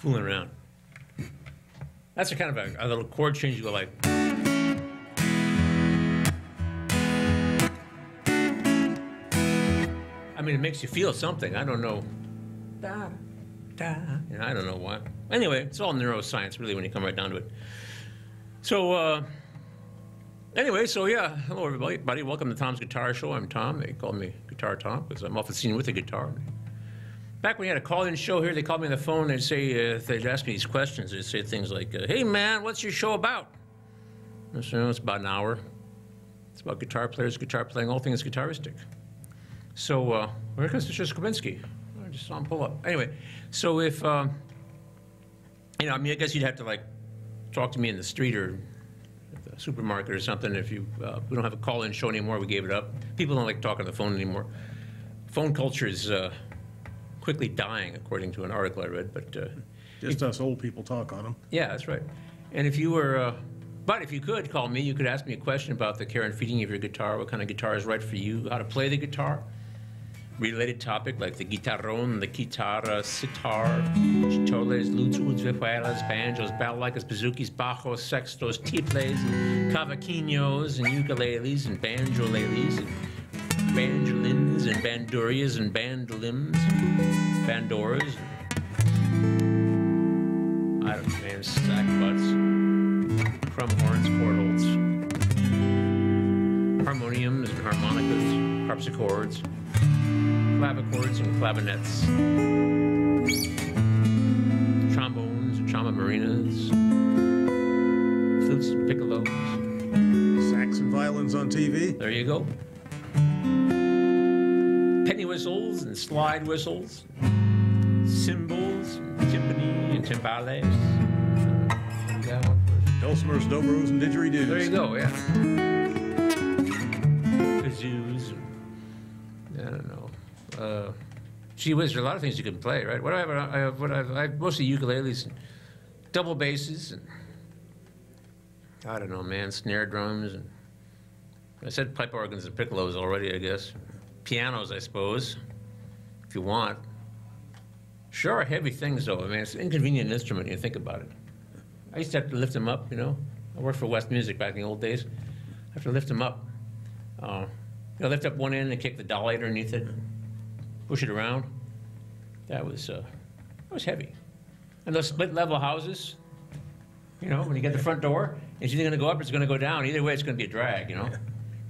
fooling around. That's a kind of a little chord change. You go like. I mean, it makes you feel something. I don't know. Da, da. And I don't know why. Anyway, it's all neuroscience, really, when you come right down to it. So, anyway, so yeah, hello everybody. Welcome to Tom's Guitar Show. I'm Tom. They call me Guitar Tom because I'm often seen with a guitar. Back when we had a call-in show here, they called me on the phone. They'd say, they'd ask me these questions. They'd say things like, "Hey man, what's your show about?" I said, "It's about an hour. It's about guitar players, guitar playing, all things guitaristic." So, here comes Mr. Skrbinski. I just saw him pull up. Anyway, so if, you know, I mean, I guess you'd have to, like, talk to me in the street or at the supermarket or something. If you, we don't have a call-in show anymore. We gave it up. People don't like talking on the phone anymore. Phone culture is quickly dying, according to an article I read. But just us old people talk on them. Yeah, that's right. And if you were, but if you could call me, you could ask me a question about the care and feeding of your guitar, what kind of guitar is right for you, how to play the guitar. Related topic like the guitarrón, the guitarra, sitar, chitoles, lutes, uds, vihuelas, banjos, balalaikas, bazookies, bajos, sextos, tiples, cavaquinhos, and ukuleles, and banjoleles, and banjolins, and bandurias, and bandolims, bandoras, and, I don't know, man, sack butts, crumb horns, chordals, harmoniums, and harmonicas, harpsichords, clavichords and clavinets, trombones and trombomarinas, flutes and piccolos. Sax and violins on TV. There you go. Penny whistles and slide whistles, cymbals, and timpani and timbales. That one first. Dulcimers, dobros, and didgeridoos. There you go, yeah. Kazoos. I don't know. Gee whiz, there are a lot of things you can play, right? What do I have? I have mostly ukuleles and double basses and I don't know, man, snare drums and I said pipe organs and piccolos already, I guess. Pianos, I suppose, if you want. Sure, heavy things though. I mean, it's an inconvenient instrument when you think about it. I used to have to lift them up, you know. I worked for West Music back in the old days. I have to lift them up. You know, lift up one end and kick the dolly underneath it. Push it around. That was heavy. And those split level houses, you know, when you get the front door, it's either going to go up or it's going to go down. Either way, it's going to be a drag, you know.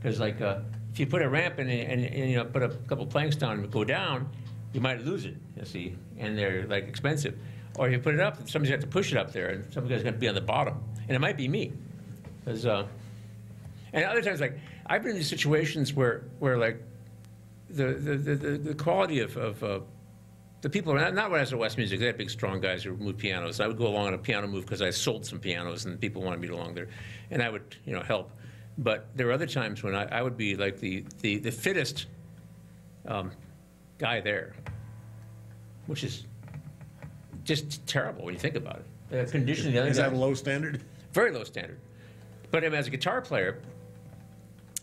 Because like if you put a ramp in and you know put a couple planks down and go down, you might lose it. You see, and they're like expensive. Or if you put it up, somebody's got to push it up there, and somebody's going to be on the bottom, and it might be me. Because and other times, like I've been in these situations where like. The quality of the people, not when I was at West Music, they had big, strong guys who moved pianos. I would go along on a piano move because I sold some pianos and people wanted me to along there, and I would, you know, help. But there were other times when I would be like the fittest guy there, which is just terrible when you think about it. The condition of the other guys. Is that a low standard? Very low standard. But as a guitar player,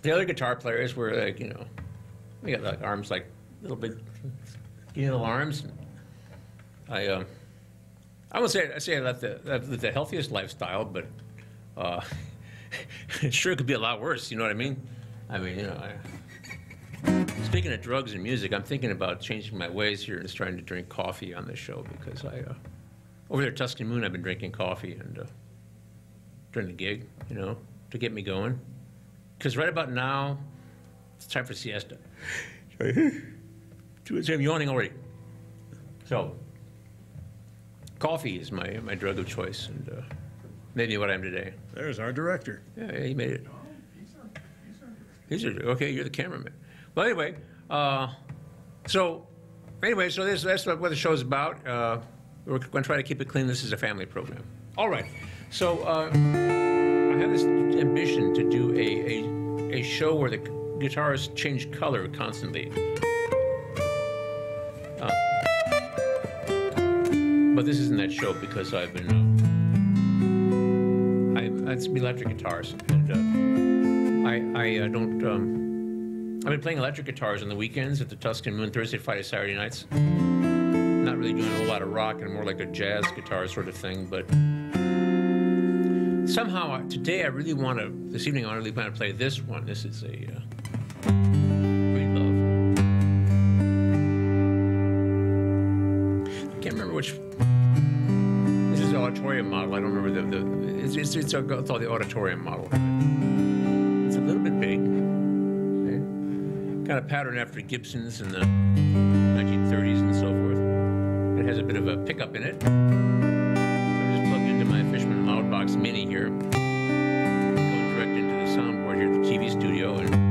the other guitar players were like, you know, we got like arms like little bit, little arms. I won't say I left the healthiest lifestyle, but it sure could be a lot worse. You know what I mean? I mean, you know. Speaking of drugs and music, I'm thinking about changing my ways here and starting to drink coffee on this show because over there at Tuscan Moon, I've been drinking coffee and during the gig, you know, to get me going. Because right about now, it's time for siesta. I'm yawning already. So, coffee is my drug of choice, and made me what I am today. There's our director. Yeah, he made it. He's okay. You're the cameraman. Well, anyway, so that's what the show's about. We're going to try to keep it clean. This is a family program. All right. So I have this ambition to do a show where the guitars change color constantly. But this isn't that show because I've been it's electric guitars, and I don't. I've been playing electric guitars on the weekends at the Tuscan Moon, Thursday, Friday, Saturday nights. Not really doing lot of rock and more like a jazz guitar sort of thing. But somehow today I really want to, this evening I really want to play this one. This is a Great Love. I can't remember which. This is the auditorium model. I don't remember it's called the auditorium model. It's a little bit big. Okay. Kind of patterned after Gibson's in the 1930s and so forth. It has a bit of a pickup in it. So I'm just plugged into my Fishman Loudbox Mini here. Going direct into the soundboard here at the TV studio. And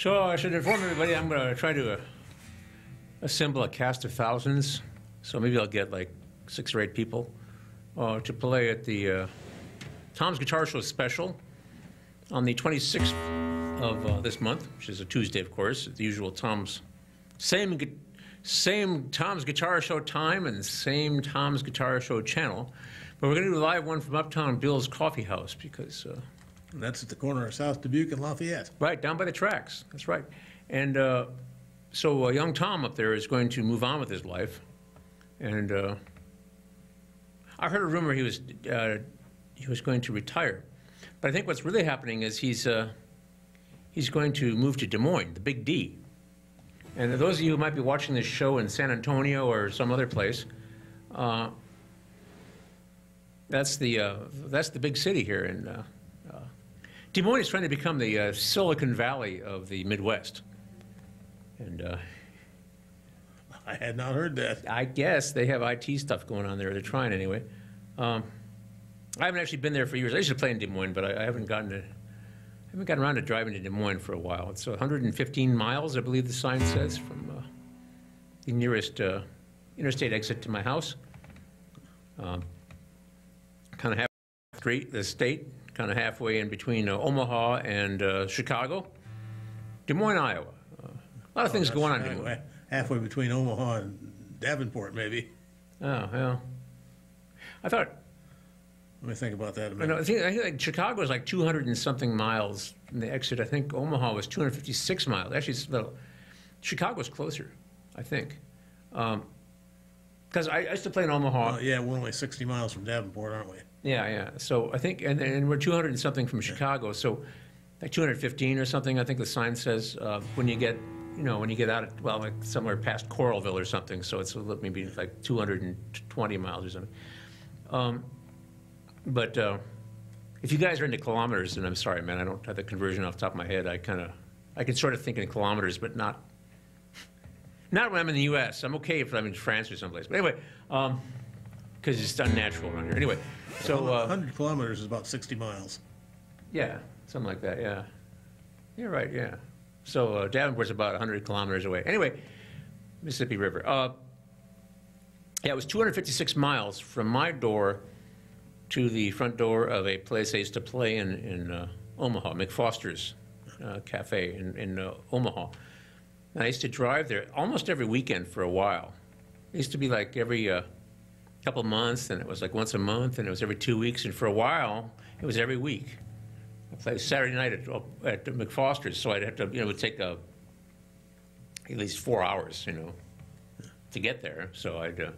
So I should inform everybody I'm going to try to assemble a cast of thousands. So maybe I'll get like 6 or 8 people to play at the Tom's Guitar Show special on the 26th of this month, which is a Tuesday, of course, at the usual Tom's, same Tom's Guitar Show time and same Tom's Guitar Show channel. But we're going to do a live one from Uptown Bill's Coffee House because... And that's at the corner of South Dubuque and Lafayette. Right, down by the tracks. That's right. And so young Tom up there is going to move on with his life. And I heard a rumor he was going to retire. But I think what's really happening is he's going to move to Des Moines, the Big D. And those of you who might be watching this show in San Antonio or some other place, that's the big city here. And Des Moines is trying to become the Silicon Valley of the Midwest. And I had not heard that. I guess they have IT stuff going on there. They're trying anyway. I haven't actually been there for years. I used to play in Des Moines, but I haven't gotten around to driving to Des Moines for a while. It's 115 miles, I believe the sign says, from the nearest interstate exit to my house. Kind of half the state, kind of halfway in between Omaha and Chicago. Des Moines, Iowa. A lot of things going on in Des Moines. Halfway between Omaha and Davenport, maybe. Oh, well. I thought... Let me think about that a minute. No, I think like Chicago is like 200 and something miles from the exit. I think Omaha was 256 miles. Actually, it's a little... Chicago's closer, I think. Because I used to play in Omaha. Yeah, we're only 60 miles from Davenport, aren't we? Yeah, yeah. So I think, and we're 200 and something from Chicago. So like 215 or something, I think the sign says, when you get out of, well, like somewhere past Coralville or something. So it's maybe like 220 miles or something. But if you guys are into kilometers, then I'm sorry, man, I don't have the conversion off the top of my head. I can sort of think in kilometers, but not when I'm in the U.S. I'm okay if I'm in France or someplace. But anyway, because it's unnatural around here. Anyway, so 100 kilometers is about 60 miles. Yeah, something like that. Yeah, you're right. Yeah. So Davenport's about 100 kilometers away. Anyway, Mississippi River. Yeah, it was 256 miles from my door to the front door of a place I used to play in Omaha, McFoster's Cafe in Omaha. And I used to drive there almost every weekend for a while. It used to be like every couple months, and it was like once a month, and it was every 2 weeks, and for a while, it was every week. I played Saturday night at McFoster's, so I'd have to, it would take at least 4 hours, to get there. So if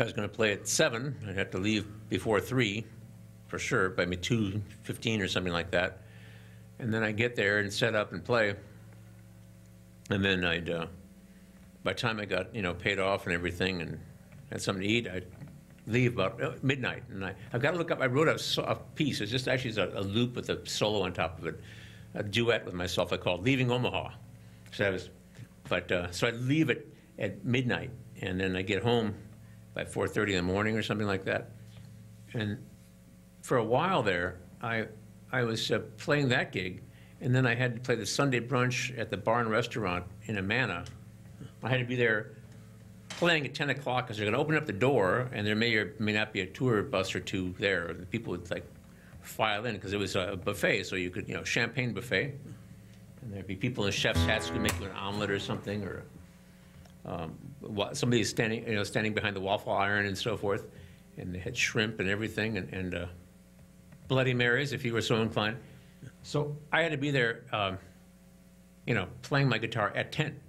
I was going to play at 7, I'd have to leave before 3, for sure, by 2:15 or something like that. And then I'd get there and set up and play. And then by the time I got, paid off and everything and had something to eat, I'd leave about midnight. And I've got to look up, I wrote a piece. It's just actually a loop with a solo on top of it, a duet with myself I called Leaving Omaha. So so I'd leave it at midnight, and then I get home by 4:30 in the morning or something like that. And for a while there, I was playing that gig, and then I had to play the Sunday brunch at the Barn Restaurant in Amana. I had to be there playing at 10 o'clock because they're going to open up the door, and there may or may not be a tour bus or two there. The people would file in because it was a buffet, so you could, champagne buffet. And there'd be people in chef's hats who could make you an omelet or something, or somebody standing behind the waffle iron and so forth, and they had shrimp and everything, and Bloody Marys if you were so inclined. So I had to be there, playing my guitar at 10.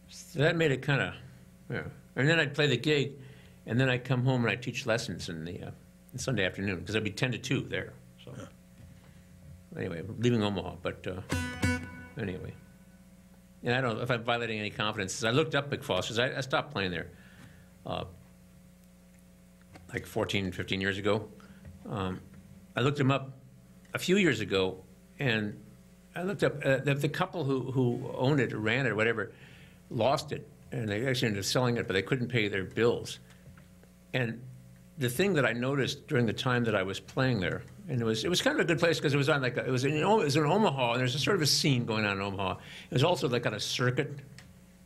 So that made it kind of, And then I'd play the gig, and then I'd come home and I'd teach lessons in the Sunday afternoon because I'd be 10 to 2 there. So anyway, leaving Omaha, but anyway. And I don't know if I'm violating any confidences. I looked up McFoster's. I stopped playing there like 14, 15 years ago. I looked him up a few years ago, and I looked up the couple who owned it or ran it or whatever lost it, and they actually ended up selling it, but they couldn't pay their bills. And the thing that I noticed during the time that I was playing there, and it was kind of a good place because it was on like it was in Omaha, and there's a sort of a scene going on in Omaha. It was also like on a circuit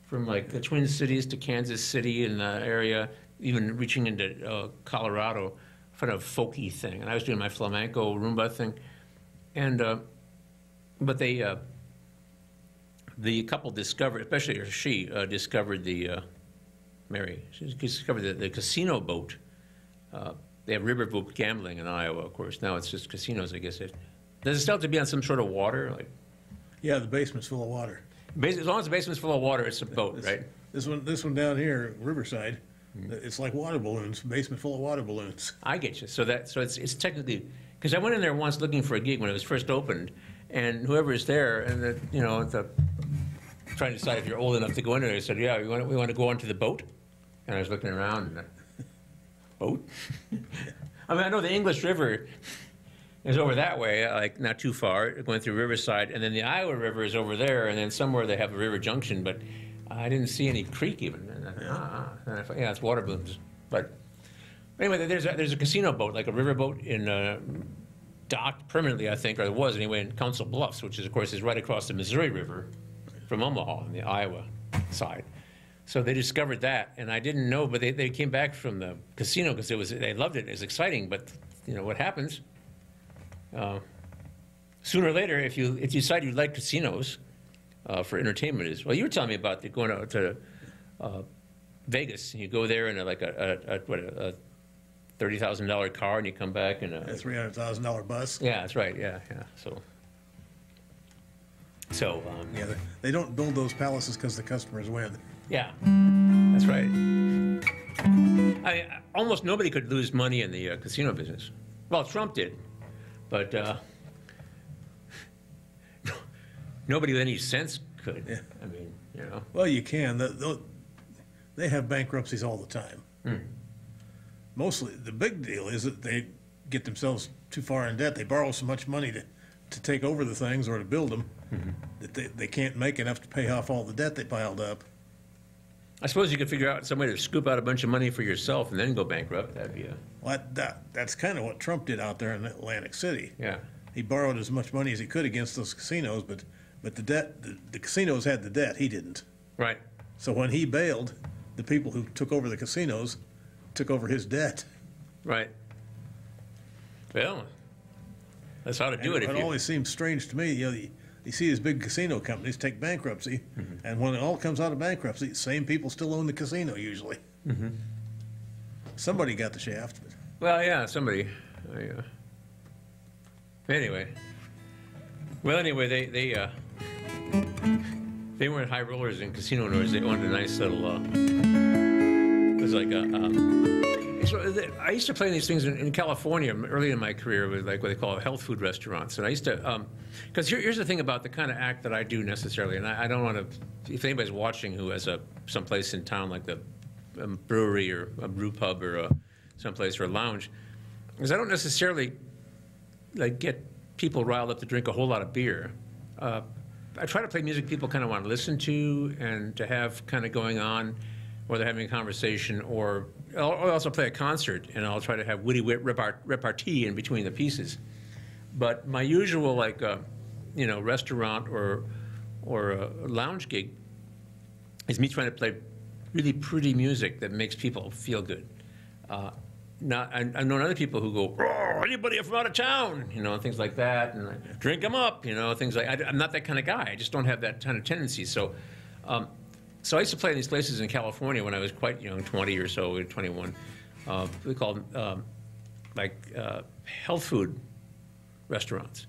from like the Twin Cities to Kansas City and the area, even reaching into Colorado, kind of folky thing. And I was doing my flamenco rumba thing, and but the couple discovered, especially she discovered Mary. She discovered the casino boat. They have riverboat gambling in Iowa, of course. Now it's just casinos, I guess. Does it still have to be on some sort of water? Like, Yeah, the basement's full of water. as long as the basement's full of water, it's a boat, right? This one down here, Riverside, it's like water balloons, basement full of water balloons. I get you. So it's technically, because I went in there once looking for a gig when it was first opened, and whoever is there, and trying to decide if you're old enough to go in there, they said, "Yeah, we want to go onto the boat," and I was looking around, and boat. I mean, I know the English River is over that way, like not too far, going through Riverside, and then the Iowa River is over there, and then somewhere they have a river junction, but I didn't see any creek even. And I thought, yeah, it's water balloons. But anyway, there's a casino boat, like a river boat, docked permanently, I think, or it was anyway, in Council Bluffs, which is, of course, is right across the Missouri River from Omaha on the Iowa side. So they discovered that, and I didn't know, but they came back from the casino because they loved it. It was exciting, but you know what happens? Sooner or later, if you decide you like casinos for entertainment, is well, you were telling me about going out to Vegas. You go there in a $30,000 car, and you come back in a $300,000 bus. Yeah, that's right. Yeah. So Yeah, they don't build those palaces because the customers win. yeah, that's right. Almost nobody could lose money in the casino business. Well, Trump did, but nobody with any sense could. Yeah. I mean, you know. Well, you can. They have bankruptcies all the time. Mostly, the big deal is that they get themselves too far in debt. They borrow so much money to take over the things or to build them that they can't make enough to pay off all the debt they piled up. I suppose you could figure out some way to scoop out a bunch of money for yourself and then go bankrupt. That'd be Well, that's kind of what Trump did out there in Atlantic City. yeah. He borrowed as much money as he could against those casinos, but the debt, the casinos had the debt. He didn't. Right. So when he bailed, the people who took over the casinos took over his debt. Right. Well, that's how to do it. It always seems strange to me. You see these big casino companies take bankruptcy, and when it all comes out of bankruptcy, the same people still own the casino usually. Somebody got the shaft. Well, yeah, somebody. Anyway. Well, anyway, they weren't high rollers in casino owners. They owned a nice little. It was like I used to play these things in California early in my career with like what they call health food restaurants, and I used to because here's the thing about the kind of act that I do necessarily, and I don't want to. If anybody's watching who has someplace in town like the brewery or a brew pub or someplace or a lounge, because I don't necessarily like get people riled up to drink a whole lot of beer. I try to play music people kind of want to listen to and to have kind of going on, or they're having a conversation, or I'll also play a concert and I'll try to have witty repartee in between the pieces. But my usual restaurant or a lounge gig is me trying to play really pretty music that makes people feel good. I've known other people who go, "Oh, anybody from out of town," things like that, and drink them up, things like. I'm not that kind of guy. I just don't have that kind of tendency. So I used to play in these places in California when I was quite young, 20 or so, 21. We called health food restaurants,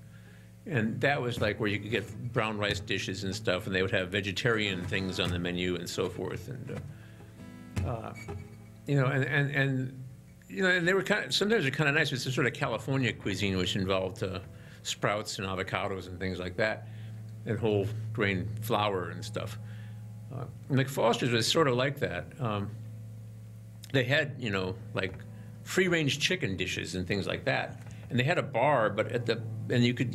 and that was like where you could get brown rice dishes and stuff, and they would have vegetarian things on the menu and so forth, and and they were sometimes they're kind of nice. It's a sort of California cuisine, which involved sprouts and avocados and things like that, and whole grain flour and stuff. McFoster's was sort of like that. They had, like free-range chicken dishes and things like that, and they had a bar. But you could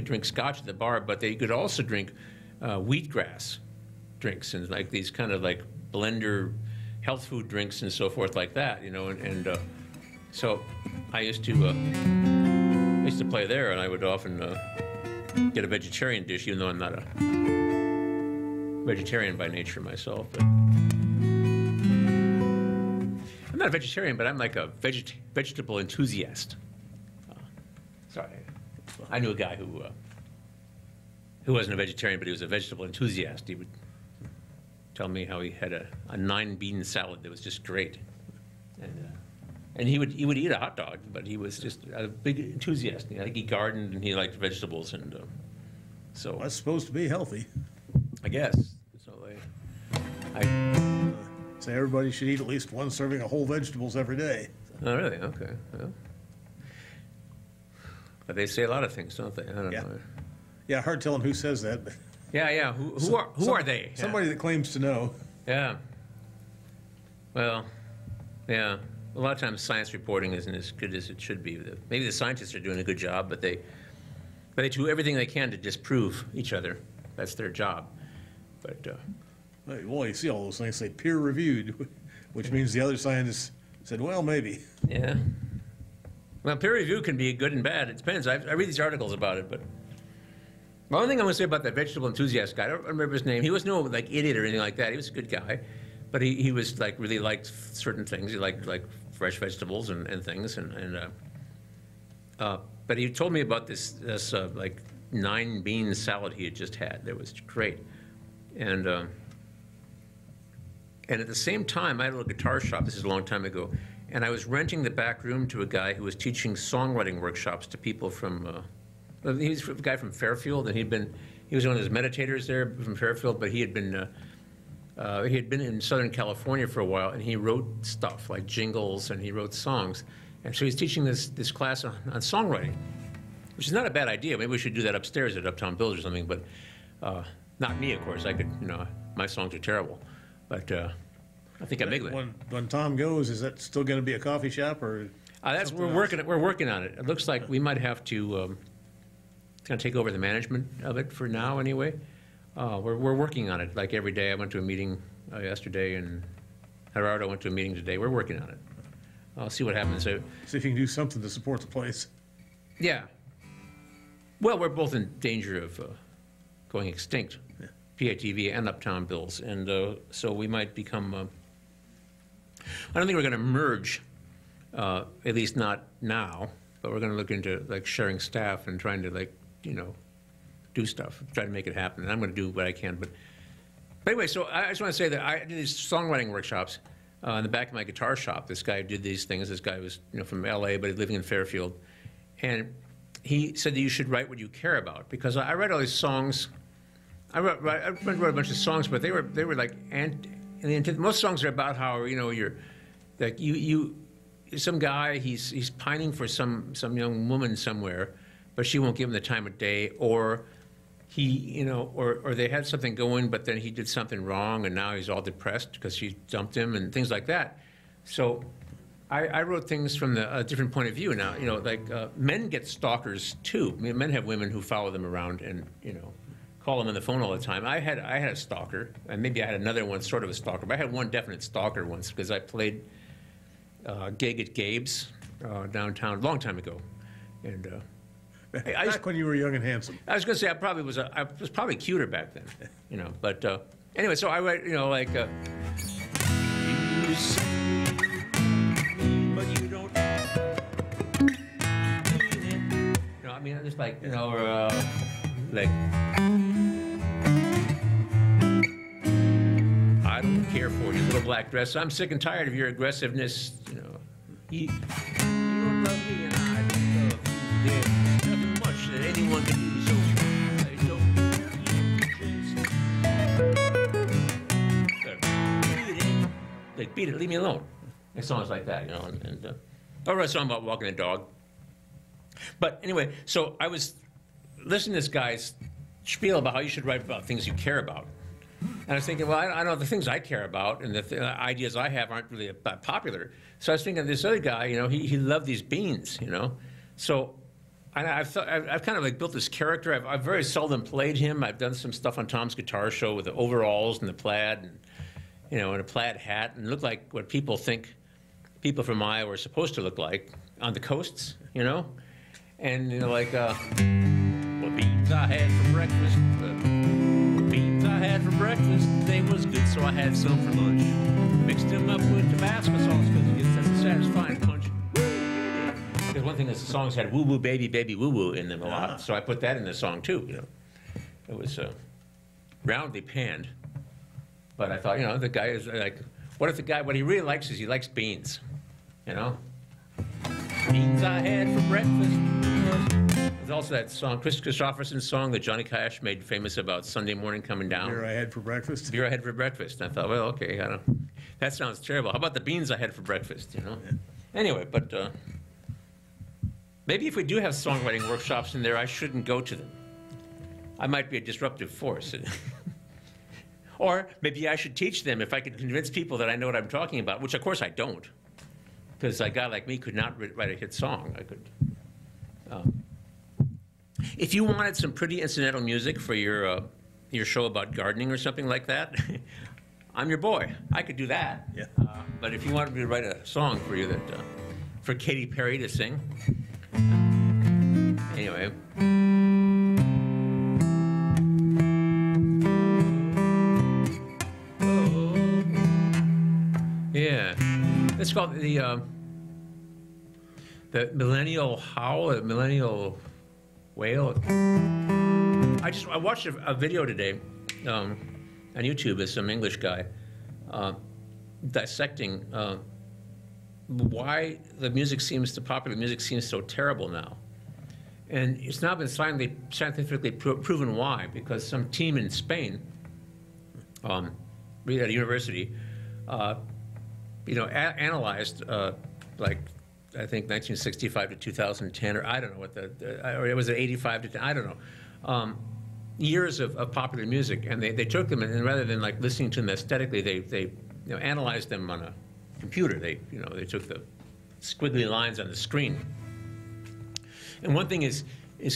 drink scotch at the bar, but you could also drink wheatgrass drinks and like these kind of like blender health food drinks and so forth like that, and So I used to play there, and I would often get a vegetarian dish, even though I'm not a vegetarian by nature myself. But I'm not a vegetarian, but I'm like a vegetable enthusiast. Sorry, I knew a guy who wasn't a vegetarian, but he was a vegetable enthusiast. He would tell me how he had a 9-bean salad that was just great, and he would eat a hot dog, but he was just a big enthusiast. I think he gardened and he liked vegetables, and so Well, that's supposed to be healthy. I guess so. Say everybody should eat at least one serving of whole vegetables every day. Oh, really? Okay. Well, but they say a lot of things, don't they? I don't know. Yeah, hard telling who says that. But Yeah. Who are they? Somebody that claims to know. Yeah. Well, yeah. A lot of times science reporting isn't as good as it should be. Maybe the scientists are doing a good job, but they do everything they can to disprove each other. That's their job. But Well, you see all those things say peer-reviewed, which means the other scientists said, well, maybe. yeah. Well, peer review can be good and bad. It depends. I read these articles about it, but the only thing I want to say about that vegetable enthusiast guy, I don't remember his name. He was no like idiot or anything like that. He was a good guy, but he was like really liked certain things. He liked like fresh vegetables and things, but he told me about this like 9-bean salad he had just had. That was great, and at the same time, I had a little guitar shop. This is a long time ago, and I was renting the back room to a guy who was teaching songwriting workshops to people from. He's a guy from Fairfield, and he was one of those meditators there from Fairfield, but he had been in Southern California for a while, and he wrote stuff like jingles, and he wrote songs, and so he's teaching this class on songwriting, which is not a bad idea. Maybe we should do that upstairs at Uptown Bills or something, but not me, of course. I could, my songs are terrible, but I think I make it. When Tom goes, is that still going to be a coffee shop or? We're working on it. It looks like we might have to. It's going to take over the management of it for now, anyway. We're working on it, like every day. I went to a meeting yesterday, and Gerardo went to a meeting today. We're working on it. I'll see what happens. See if you can do something to support the place. Yeah. Well, we're both in danger of going extinct, PATV and Uptown Bills, and so we might become. I don't think we're going to merge, at least not now. But we're going to look into like sharing staff and trying to do stuff, try to make it happen. And I'm going to do what I can. But anyway, so I just want to say that I did these songwriting workshops in the back of my guitar shop. This guy did these things. This guy was from L.A., but he's living in Fairfield, and he said that you should write what you care about, because I read all these songs. I wrote a bunch of songs, but they were like most songs are about how you're like you. Some guy, he's pining for some young woman somewhere, but she won't give him the time of day, or he, or they had something going, but then he did something wrong, and now he's all depressed because she dumped him and things like that. So I wrote things from a different point of view now. Men get stalkers too. I mean, men have women who follow them around and call them on the phone all the time. I had a stalker, and maybe I had another one, sort of a stalker, but I had one definite stalker once because I played. Gig at Gabe's downtown a long time ago, and back when you were young and handsome. I was going to say I was probably cuter back then, But anyway, so I write, you say, but you don't. I mean, just like or like. I don't care for your little black dress. I'm sick and tired of your aggressiveness. You don't love me, and I don't love you. There's nothing much that anyone can do, so I don't. Beat it, leave me alone. And songs like that, or a song about walking a dog. But anyway, so I was listening to this guy's spiel about how you should write about things you care about. And I was thinking, well, I know the things I care about and the ideas I have aren't really popular. So I was thinking of this other guy, he loved these beans, So I've kind of like built this character. I've very seldom played him. I've done some stuff on Tom's Guitar Show with the overalls and the plaid and, and a plaid hat, and looked like what people think people from Iowa are supposed to look like on the coasts, you know? And, you know, like, well, beans I had for breakfast, beans I had for breakfast, they was good, so I had some for lunch. Mixed them up with Tabasco sauce because it gets a satisfying punch. Because one thing is the songs had woo woo baby baby woo woo in them a lot, so I put that in the song too. You know, it was roundly panned, but I thought, you know, the guy is like, what he really likes is he likes beans, you know. Beans I had for breakfast. There's also that song, Chris Christopherson's song that Johnny Cash made famous about Sunday morning coming down. Beer I had for breakfast. Beer I had for breakfast. And I thought, well, okay, that sounds terrible. How about the beans I had for breakfast, you know? Yeah. Anyway, but maybe if we do have songwriting workshops in there, I shouldn't go to them. I might be a disruptive force. Or maybe I should teach them if I could convince people that I know what I'm talking about, which of course I don't. Because a guy like me could not write a hit song. I could. If you wanted some pretty incidental music for your show about gardening or something like that, I'm your boy. I could do that. Yeah. But if you wanted me to write a song for you that for Katy Perry to sing, anyway. Yeah, it's called the Millennial Howl, the Millennial Whale. I watched a video today on YouTube of some English guy dissecting why the popular music seems so terrible now. And it's now been scientifically proven why, because some team in Spain, at a university, analyzed like, I think 1965 to 2010, or I don't know what or it was 85 to 10, I don't know, years of popular music, and they took them, and rather than like listening to them aesthetically, they analyzed them on a computer. They took the squiggly lines on the screen. And one thing is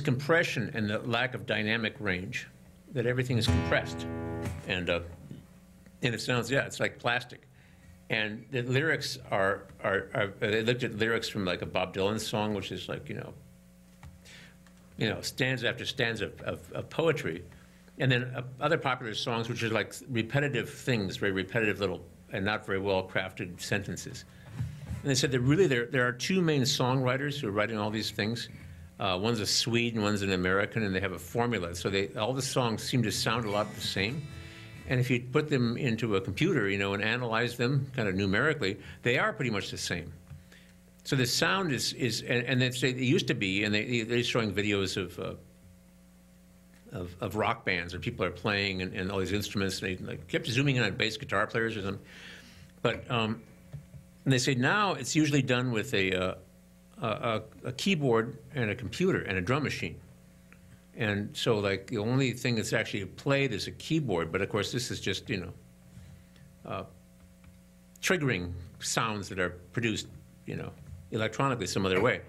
compression and the lack of dynamic range, that everything is compressed, and it sounds, it's like plastic. And the lyrics are they looked at lyrics from like a Bob Dylan song, which is like, stanza after stanza of poetry. And then other popular songs, which are like repetitive things, very repetitive little and not very well crafted sentences. And they said that really there are two main songwriters who are writing all these things. One's a Swede and one's an American, and they have a formula. So all the songs seem to sound a lot the same. And if you put them into a computer, and analyze them kind of numerically, they are pretty much the same. So the sound is and they say it used to be, and they're showing videos of rock bands where people are playing and all these instruments. And they like kept zooming in on bass guitar players or something. But and they say now it's usually done with a keyboard and a computer and a drum machine. And so, like, the only thing that's actually played is a keyboard. But, of course, this is just, triggering sounds that are produced, electronically some other way.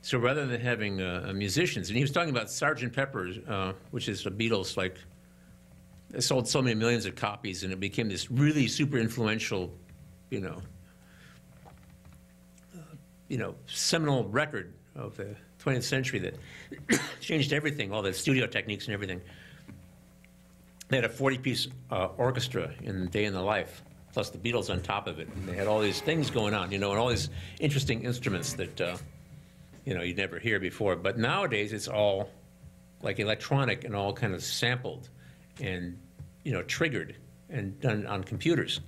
So rather than having musicians, and he was talking about Sgt. Pepper's, which is the Beatles, like, it sold so many millions of copies, and it became this really super influential, seminal record of the 20th century that changed everything, all the studio techniques and everything. They had a 40-piece orchestra in Day in the Life, plus the Beatles on top of it. And they had all these things going on, and all these interesting instruments that, you'd never hear before. But nowadays, it's all like electronic and all kind of sampled and, triggered and done on computers.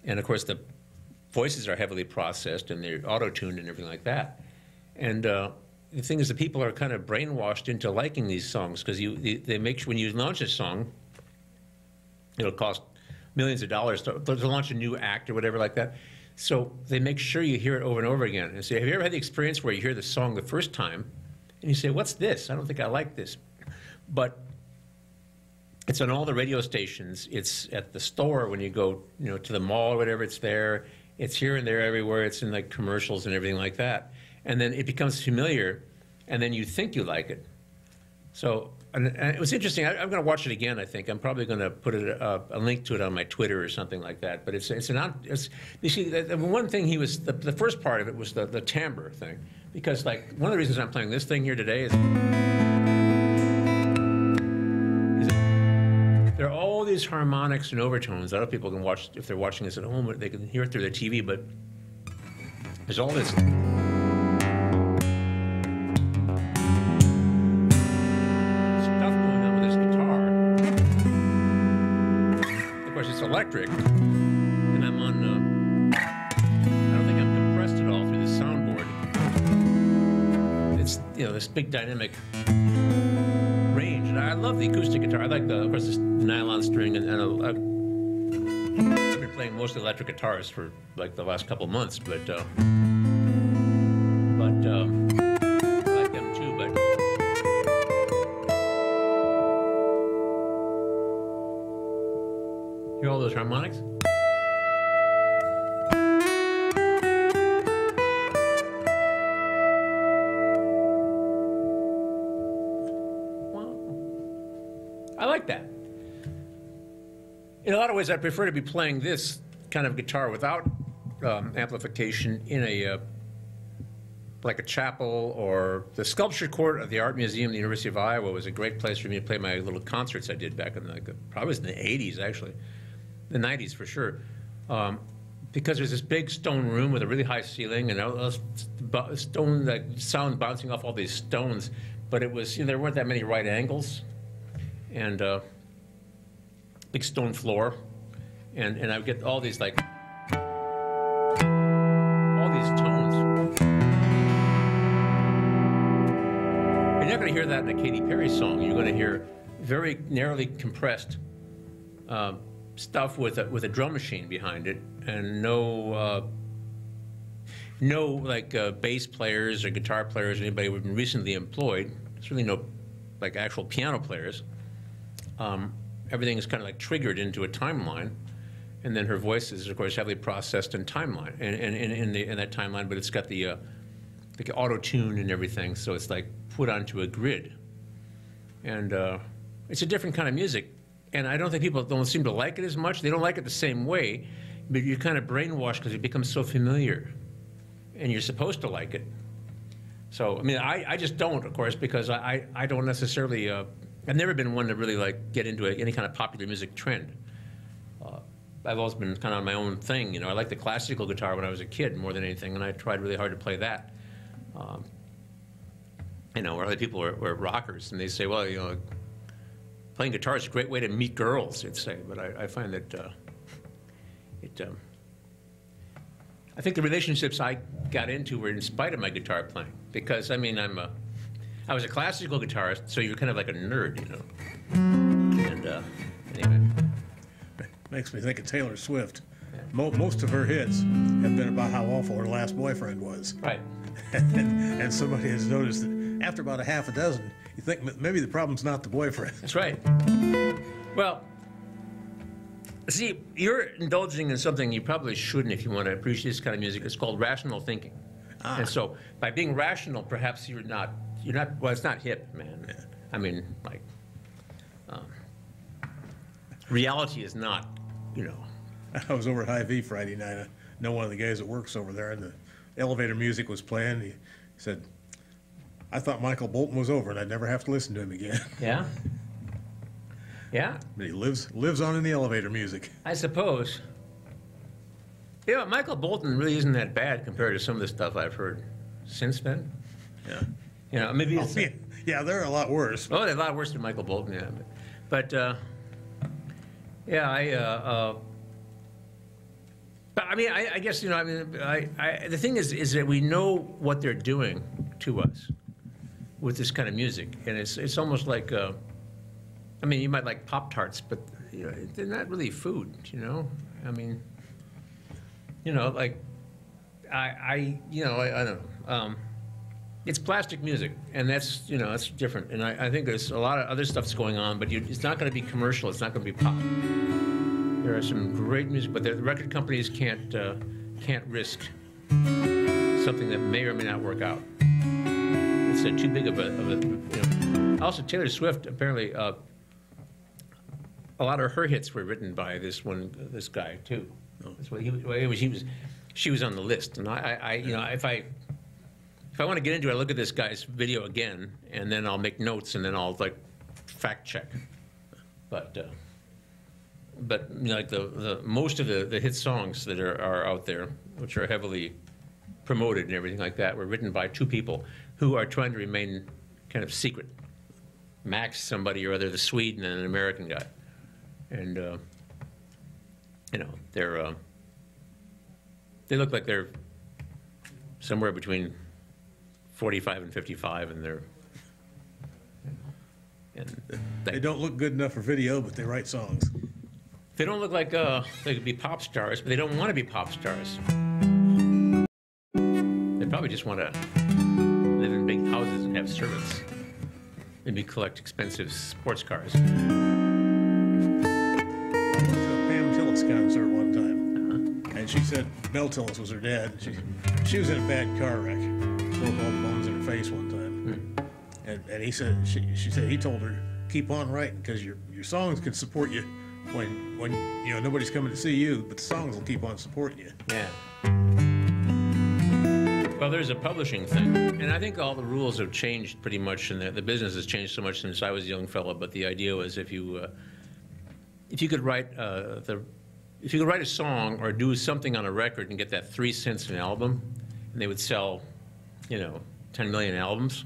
And, of course, the voices are heavily processed, and they're auto-tuned and everything like that. And the thing is that people are kind of brainwashed into liking these songs because they make sure when you launch a song, it'll cost millions of dollars to launch a new act or whatever like that. So they make sure you hear it over and over again. And say, have you ever had the experience where you hear the song the first time and you say, what's this? I don't think I like this. But it's on all the radio stations. It's at the store when you go to the mall or whatever, it's there. It's here and there everywhere. It's in like commercials and everything like that. And then it becomes familiar, and then you think you like it. So and it was interesting. I'm going to watch it again. I think I'm probably going to put a link to it on my Twitter or something like that. But you see, the one thing the first part of it was the timbre thing, because like one of the reasons I'm playing this thing here today is there are all these harmonics and overtones. Other people can watch if they're watching this at home. They can hear it through their TV, but there's all this. Electric, and I'm on. I don't think I'm compressed at all through the soundboard. It's this big dynamic range, and I love the acoustic guitar. I like of course this nylon string, and I've been playing mostly electric guitars for like the last couple months, but I like them too. But hear all those harmonics? Wow. I like that. In a lot of ways, I prefer to be playing this kind of guitar without amplification in like a chapel, or the sculpture court of the Art Museum of the University of Iowa was a great place for me to play my little concerts I did back in probably was in the 80s, actually. The 90s for sure, because there's this big stone room with a really high ceiling and all stone, like sound bouncing off all these stones, but it was there weren't that many right angles, and big stone floor, and I would get all these like all these tones. You're not going to hear that in a Katy Perry song. You're going to hear very narrowly compressed stuff with a drum machine behind it, and no like bass players or guitar players or anybody who've been recently employed. There's really no like actual piano players. Everything is kind of like triggered into a timeline, and then her voice is of course heavily processed in timeline and in that timeline, but it's got the auto tune and everything, so it's like put onto a grid, and it's a different kind of music. And I don't think people don't seem to like it as much. They don't like it the same way, but you're kind of brainwashed because it becomes so familiar, and you're supposed to like it. So, I mean, I just don't, of course, because I don't necessarily, I've never been one to really like get into any kind of popular music trend. I've always been kind of on my own thing. I liked the classical guitar when I was a kid more than anything, and I tried really hard to play that. Where other people were rockers, and they say, well, playing guitar is a great way to meet girls, they'd say, but I find that I think the relationships I got into were in spite of my guitar playing, because I mean I was a classical guitarist, so you're kind of like a nerd, And anyway, makes me think of Taylor Swift. Yeah. Most of her hits have been about how awful her last boyfriend was. Right. and somebody has noticed that after about a half a dozen, you think maybe the problem's not the boyfriend. That's right. Well, see, you're indulging in something you probably shouldn't if you want to appreciate this kind of music. It's called rational thinking. And so by being rational, perhaps you're not, well, it's not hip, man. Yeah. I mean, like, reality is not, I was over at Hy-Vee Friday night. I know one of the guys that works over there, and the elevator music was playing. He said, I thought Michael Bolton was over, and I'd never have to listen to him again. Yeah? Yeah? But he lives on in the elevator music. I suppose. Michael Bolton really isn't that bad compared to some of the stuff I've heard since then. Yeah. Maybe it's... Yeah, they're a lot worse. Oh, they're a lot worse than Michael Bolton, yeah. But I mean, I guess, the thing is that we know what they're doing to us with this kind of music. And it's almost like, I mean, you might like Pop-Tarts, but, they're not really food, I mean, like, I don't know. It's plastic music, and that's, that's different. And I think there's a lot of other stuff's going on, but it's not going to be commercial. It's not going to be pop. There are some great music, but the record companies can't risk something that may or may not work out. It's too big of a Also, Taylor Swift, apparently, a lot of her hits were written by this guy, too. That's what she was on the list. And if I want to get into it, I look at this guy's video again, and then I'll make notes, and then I'll, like, fact check. But like the most of the hit songs that are out there, which are heavily promoted and everything like that, were written by two people who are trying to remain kind of secret. Max, somebody or other, the Swede, and an American guy. And, they look like they're somewhere between 45 and 55, and they don't look good enough for video, but they write songs. They don't look like they could be pop stars, but they don't want to be pop stars. They probably just want to live in big houses and have servants. Maybe collect expensive sports cars. I went to a Pam Tillis concert one time, and she said Mel Tillis was her dad. She was in a bad car wreck, broke all the bones in her face one time. And he said she said he told her, keep on writing, because your songs can support you when nobody's coming to see you, but the songs will keep on supporting you. Yeah. Well, there's a publishing thing, and I think all the rules have changed pretty much, and the business has changed so much since I was a young fellow. But the idea was if you could write a song or do something on a record and get that 3 cents an album, and they would sell, 10 million albums,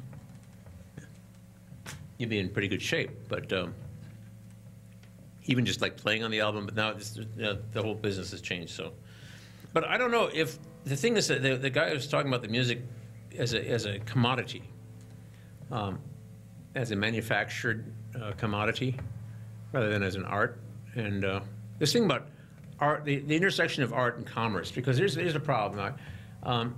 you'd be in pretty good shape. But even just like playing on the album, but now the whole business has changed. So, but I don't know if the thing is that the guy was talking about the music as a commodity, as a manufactured commodity, rather than as an art. And this thing about art, the intersection of art and commerce, because there's a problem. I've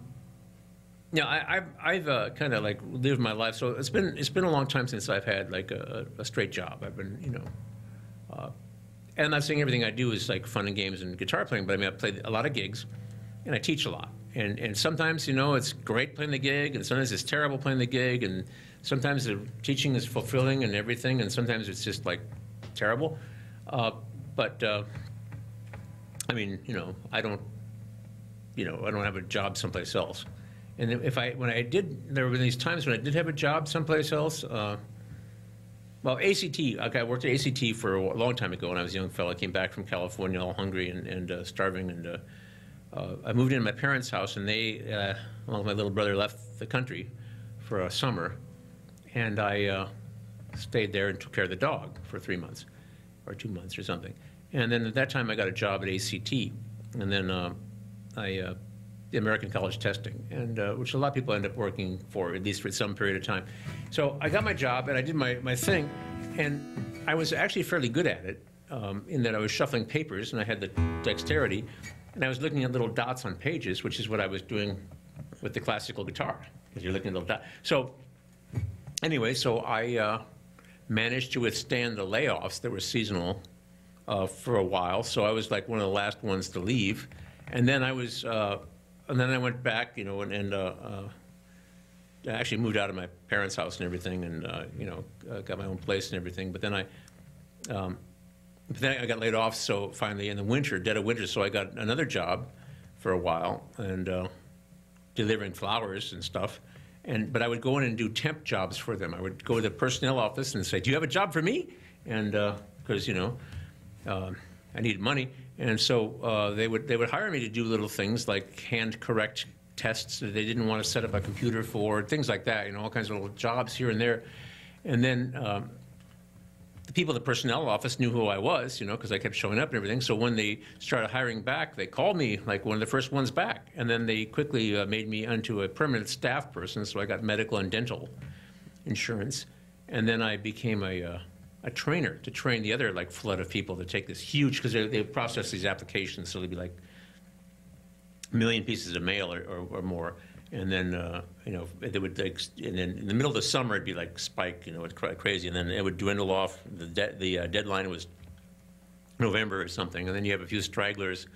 kind of like lived my life. So it's been a long time since I've had like a straight job. I've been, and I'm not saying everything I do is like fun and games and guitar playing, but I mean, I played a lot of gigs, and I teach a lot. And sometimes, it's great playing the gig, and sometimes it's terrible playing the gig, and sometimes the teaching is fulfilling and everything, and sometimes it's just like terrible. I mean, I don't have a job someplace else. And there were these times when I did have a job someplace else. ACT, I worked at ACT for a long time ago when I was a young fellow. I came back from California all hungry and starving, and I moved into my parents' house, and they, along with my little brother, left the country for a summer, and I stayed there and took care of the dog for 3 months, or 2 months or something. And then at that time I got a job at ACT, and then the American College Testing, and which a lot of people end up working for, at least for some period of time. So I got my job, and I did my thing, and I was actually fairly good at it, in that I was shuffling papers, and I had the dexterity, and I was looking at little dots on pages, which is what I was doing with the classical guitar, because you're looking at little dots. So anyway, I managed to withstand the layoffs that were seasonal for a while, so I was like one of the last ones to leave, and then I was... and then I went back, and I actually moved out of my parents' house and everything, and got my own place and everything. But then I got laid off. So finally, in the winter, dead of winter, so I got another job for a while, and delivering flowers and stuff. But I would go in and do temp jobs for them. I would go to the personnel office and say, "Do you have a job for me?" And because I needed money. And so they would hire me to do little things like hand correct tests that they didn't want to set up a computer for, things like that, all kinds of little jobs here and there. And then the people at the personnel office knew who I was, because I kept showing up and everything. So when they started hiring back, they called me like one of the first ones back. And then they quickly made me into a permanent staff person, so I got medical and dental insurance. And then I became a trainer to train the other like flood of people to take this huge, because they process these applications, so they'd be like 1 million pieces of mail or more, and then they would like, and then in the middle of the summer it'd be like spike, it's crazy, and then it would dwindle off. The deadline was November or something, and then you have a few stragglers.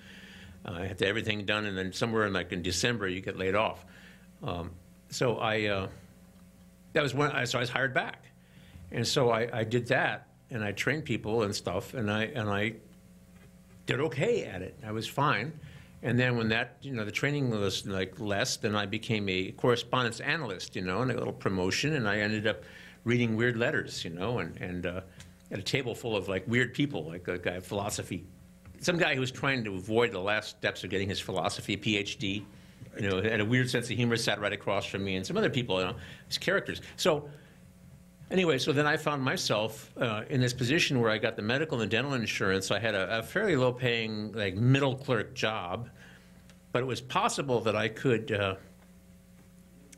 I had everything done, and then somewhere in December you get laid off. So I was hired back. And so I did that, and I trained people and stuff, and I did okay at it. I was fine. And then when that, the training was like less, then I became a correspondence analyst, and a little promotion, and I ended up reading weird letters, and at a table full of like weird people, like a guy, philosophy, some guy who was trying to avoid the last steps of getting his philosophy PhD, had a weird sense of humor, sat right across from me, and some other people, his characters. So anyway, so then I found myself in this position where I got the medical and dental insurance. I had a fairly low-paying, like middle clerk job, but it was possible that I could,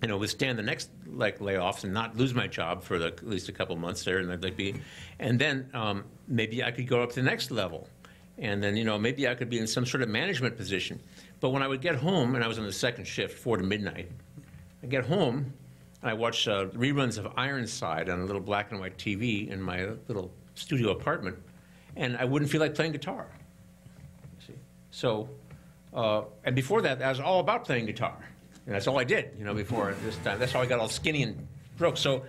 withstand the next layoffs and not lose my job for at least a couple months there, and then maybe I could go up to the next level, and then maybe I could be in some sort of management position. But when I would get home, and I was on the second shift, 4 to midnight, I get home. I watched reruns of Ironside on a little black and white TV in my little studio apartment, and I wouldn't feel like playing guitar. You see? So, and before that, I was all about playing guitar, and that's all I did, before this time. That's how I got all skinny and broke. So,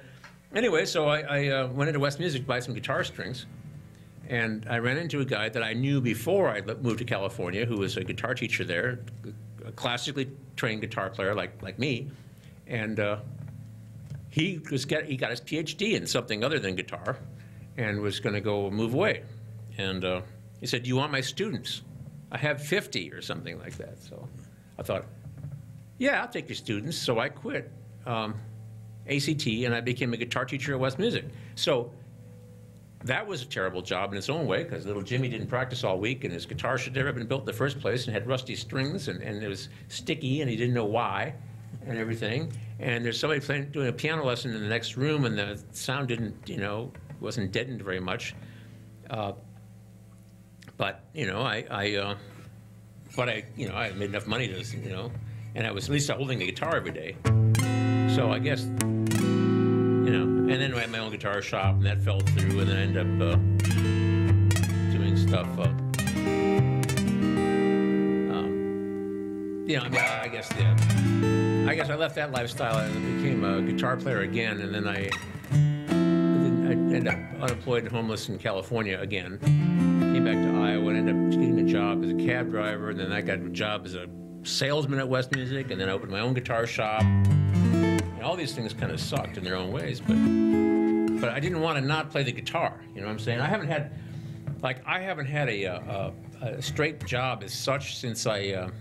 anyway, so I went into West Music to buy some guitar strings, and I ran into a guy that I knew before I moved to California, who was a guitar teacher there, a classically trained guitar player like me, and he got his PhD in something other than guitar, and was going to go move away. And he said, "Do you want my students? I have 50 or something like that." So I thought, yeah, I'll take your students. So I quit ACT, and I became a guitar teacher at West Music. So that was a terrible job in its own way, because little Jimmy didn't practice all week, and his guitar should never have been built in the first place, and had rusty strings, and it was sticky, and he didn't know why, and everything. And there's somebody doing a piano lesson in the next room, and the sound didn't, wasn't deadened very much. But I had made enough money to, and I was at least holding the guitar every day. So I guess, and then I had my own guitar shop, and that fell through, and then I ended up doing stuff. I guess I left that lifestyle and became a guitar player again, and then I ended up unemployed and homeless in California again. Came back to Iowa and ended up getting a job as a cab driver, and then I got a job as a salesman at West Music, and then I opened my own guitar shop. And all these things kind of sucked in their own ways, but I didn't want to not play the guitar. You know what I'm saying? I haven't had a straight job as such since my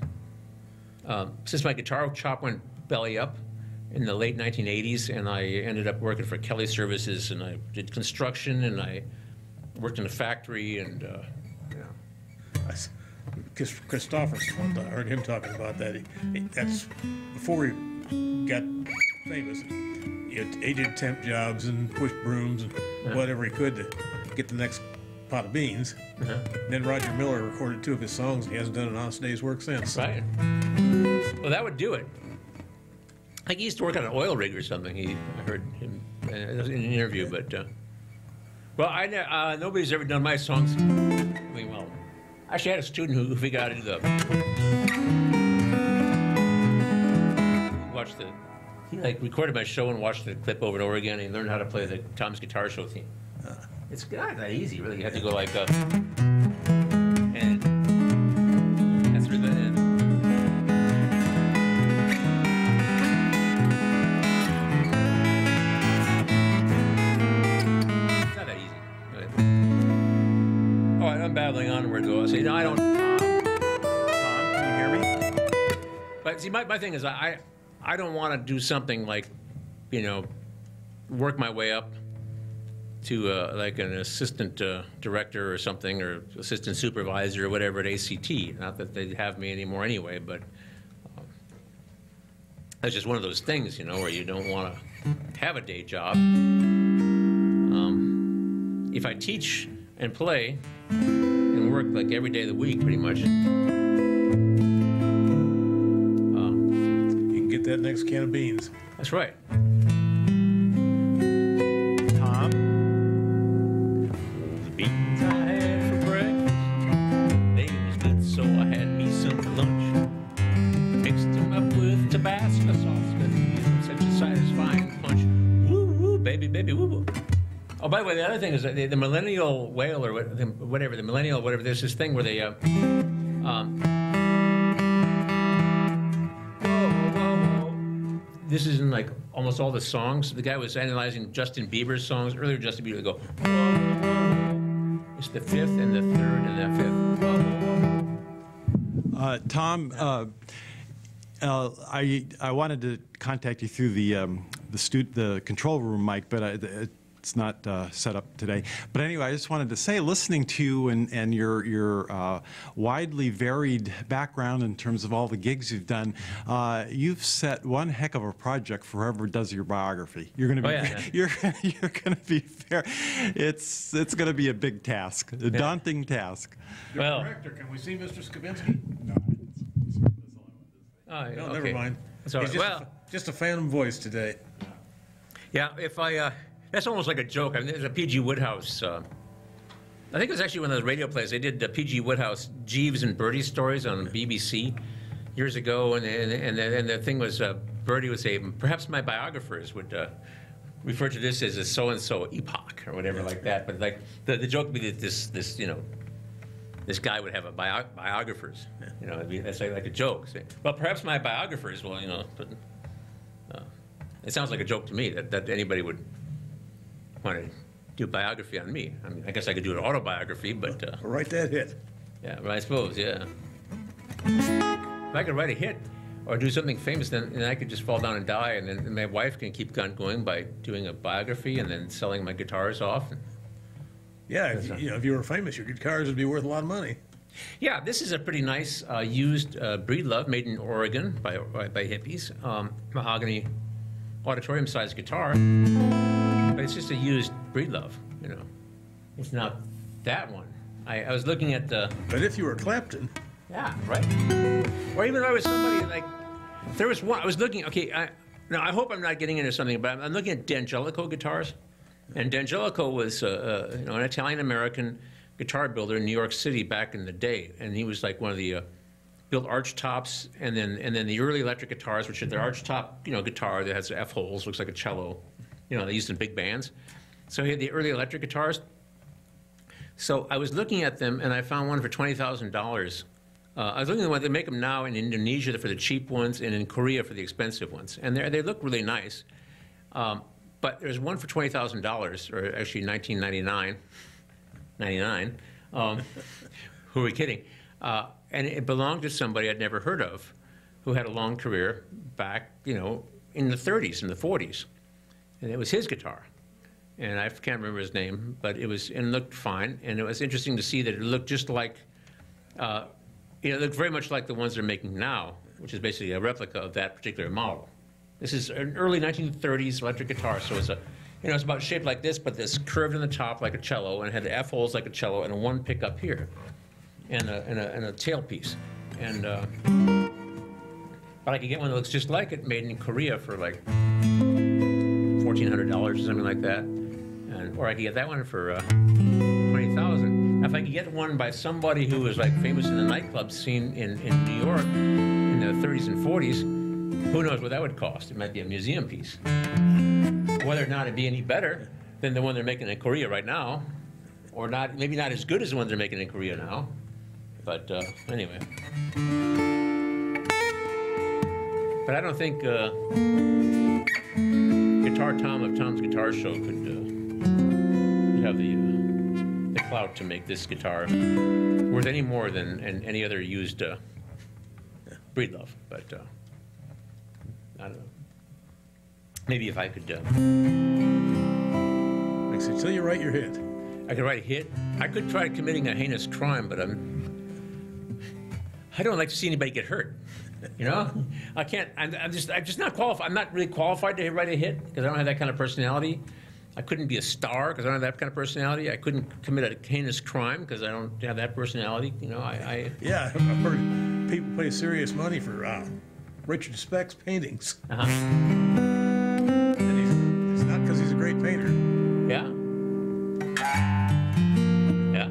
guitar shop went belly up in the late 1980s, and I ended up working for Kelly Services, and I did construction, and I worked in a factory, and Christopherson, one time, I heard him talking about that. That's before he got famous. He did temp jobs and pushed brooms and whatever he could to get the next pot of beans. Then Roger Miller recorded 2 of his songs, and he hasn't done an honest day's work since. Right. Well, that would do it. I think he used to work on an oil rig or something. I heard him in an interview, but nobody's ever done my songs. I actually had a student who figured out how to do he recorded my show and watched the clip over and over again, and he learned how to play the Tom's Guitar Show theme. It's not that easy, really. You have to go like and that's where the end. It's not that easy. All right, I'm babbling onward, though. I say, no, I don't. Tom, can you hear me? But see, my thing is, I don't want to do something like, work my way up to like an assistant director or something, or assistant supervisor or whatever at ACT. Not that they have me anymore anyway, but that's just one of those things, where you don't want to have a day job. If I teach and play and work like every day of the week, pretty much, You can get that next can of beans. that's right. Tom? The beans I had for breakfast, they was good, so I had me some for lunch. Mixed them up with Tabasco sauce, 'cause it gives them such a satisfying punch. Woo woo, baby, baby, woo woo. Oh, by the way, the other thing is that the millennial whale or whatever, the millennial whatever. There's this thing where they. Whoa, whoa, whoa. This is in like almost all the songs. The guy was analyzing Justin Bieber's songs earlier. Justin Bieber would go. Whoa, whoa, whoa. It's the fifth and the third and the fifth. Whoa, whoa, whoa. Tom, I wanted to contact you through the control room mic, but it's not set up today. But anyway, I just wanted to say, listening to you and your widely varied background in terms of all the gigs you've done, you've set one heck of a project for whoever does your biography. You're going to be you're going to be fair. It's going to be a big task, a daunting task. Your director, can we see Mr. Skavinsky? No. Oh, No, okay. never mind. Sorry. He's just a phantom voice today. Yeah, if I, that's almost like a joke. I mean, there's a P.G. Woodhouse. I think it was actually one of those radio plays. They did P.G. Woodhouse Jeeves and Birdie stories on BBC years ago, and the thing was, Birdie would say, perhaps my biographers would refer to this as a so-and-so epoch or whatever like that. But like the joke would be that this you know, this guy would have a biographers. You know, that's like a joke. Say, well, perhaps my biographers will, you know, but it sounds like a joke to me that anybody would want to do a biography on me. I mean, I guess I could do an autobiography, but... Write that hit. Yeah, well, I suppose, yeah. If I could write a hit or do something famous, then I could just fall down and die, and then my wife can keep on going by doing a biography and then selling my guitars off. Yeah, if you were famous, your guitars would be worth a lot of money. Yeah, this is a pretty nice used Breedlove made in Oregon by hippies. Mahogany auditorium-sized guitar, but it's just a used Breedlove, you know. It's not that one. I was looking at the... But if you were Clapton... Yeah, right. Or even if I was somebody like... There was one, I was looking, okay, now I hope I'm not getting into something, but I'm looking at D'Angelico guitars. And D'Angelico was you know, an Italian-American guitar builder in New York City back in the day, and he was like one of the built arch tops, and then the early electric guitars, which are the arch top, you know, guitar that has F holes, looks like a cello, you know, they used in big bands. So he had the early electric guitars. So I was looking at them, and I found one for $20,000. I was looking at one, they make them now in Indonesia for the cheap ones, and in Korea for the expensive ones, and they look really nice. But there's one for $20,000, or actually $1999. Who are we kidding? And it belonged to somebody I'd never heard of, who had a long career back, you know, in the 30s and the 40s, and it was his guitar. And I can't remember his name, but it looked fine, and it was interesting to see that it looked just like, you know, it looked very much like the ones they're making now, which is basically a replica of that particular model. This is an early 1930s electric guitar, so it's you know, it's about shaped like this, but this curved in the top like a cello, and it had the F holes like a cello, and a one pickup here, and a tailpiece. And but I could get one that looks just like it, made in Korea for like $1,400 or something like that, or I could get that one for $20,000. If I could get one by somebody who was like famous in the nightclub scene in New York in the 30s and 40s, who knows what that would cost? It might be a museum piece. Whether or not it'd be any better than the one they're making in Korea right now, or not, maybe not as good as the ones they're making in Korea now. But anyway. But I don't think Guitar Tom of Tom's Guitar Show could have the clout to make this guitar worth any more than any other used Breedlove. But I don't know. Maybe if I could... Makes it till you write your hit. I could write a hit. I could try committing a heinous crime, but I don't like to see anybody get hurt. You know, I can't. I'm just not qualified. I'm not really qualified to write a hit because I don't have that kind of personality. I couldn't be a star because I don't have that kind of personality. I couldn't commit a heinous crime because I don't have that personality. You know, Yeah, I've heard people pay serious money for Richard Speck's paintings. And it's not because he's a great painter. Yeah. Yeah.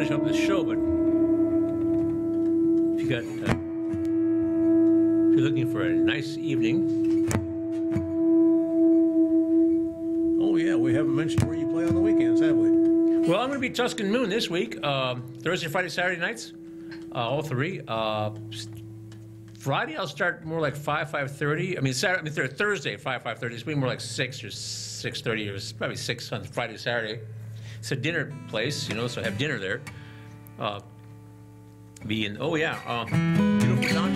finish up this show, but if you got, if you're looking for a nice evening, Oh, yeah, we haven't mentioned where you play on the weekends, have we? well, I'm going to be Tuscan Moon this week, Thursday, Friday, Saturday nights, all three. Friday, I'll start more like 5:30. I mean, Thursday, 5:30. It's going to be more like 6 or 6:30 or probably 6 on Friday, Saturday. It's a dinner place, so I have dinner there. Beautiful down